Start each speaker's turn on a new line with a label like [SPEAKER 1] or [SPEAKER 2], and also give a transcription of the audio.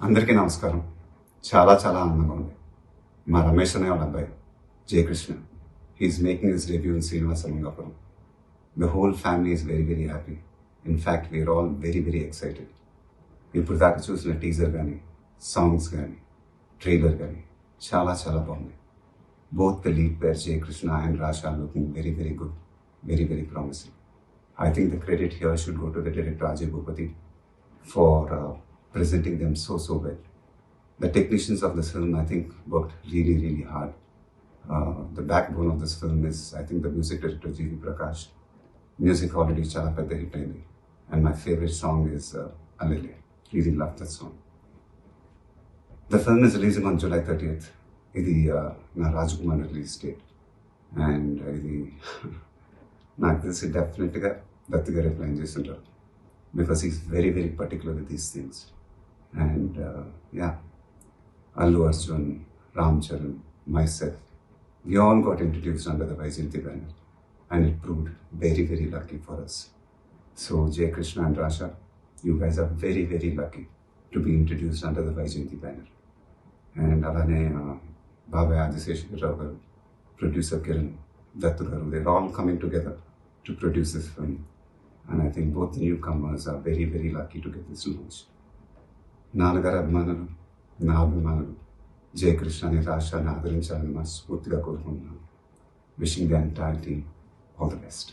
[SPEAKER 1] అందరికీ నమస్కారం. చాలా చాలా ఆనందంగా ఉంది. మా రమేష్ అనే వాళ్ళ అబ్బాయి Jayakrishna, he is making his debut in Srinivasa Mangapuram. The whole family is very very happy. In fact we are all very very excited. ఇప్పుడు దాకా చూసిన టీజర్ కానీ, సాంగ్స్ కానీ, ట్రైలర్ కానీ చాలా చాలా బాగుంది. Both the lead pair Jayakrishna and Rasha looking very very good, very very promising. I think the credit here should go to the director Ajay Bhupati for presenting them so well. The technicians of this film, I think, worked really hard. The backbone of this film is, I think, the music director G.V. Prakash. Music already chala pedda hit ayindi, and my favorite song is Alele. Really love that song. The film is releasing on July 30th. Idi na Rajkumar release date, and idi నాకు తెలిసి డెఫినెట్గా దత్తు గారే plan చేస్తుంటారు, because is very very particular with these things. And Allu Arjun, Ram Charan, myself, we all got introduced under the Vaijayanti banner, and it proved very very lucky for us. So Jay Krishna and Rasha, you guys are very very lucky to be introduced under the Vaijayanti banner. And alane Baba Adiseshwar Rao garu, producer Kiran, Dattu garu, they're all coming together to produce this film, and I think both the newcomers are very very lucky to get this launch. నాన్నగారి అభిమానులు, నా అభిమానులు జయకృష్ణ అని రాశాన్ని ఆదరించాలని మనస్ఫూర్తిగా కోరుకుంటున్నాను. Wishing the entire team all the best.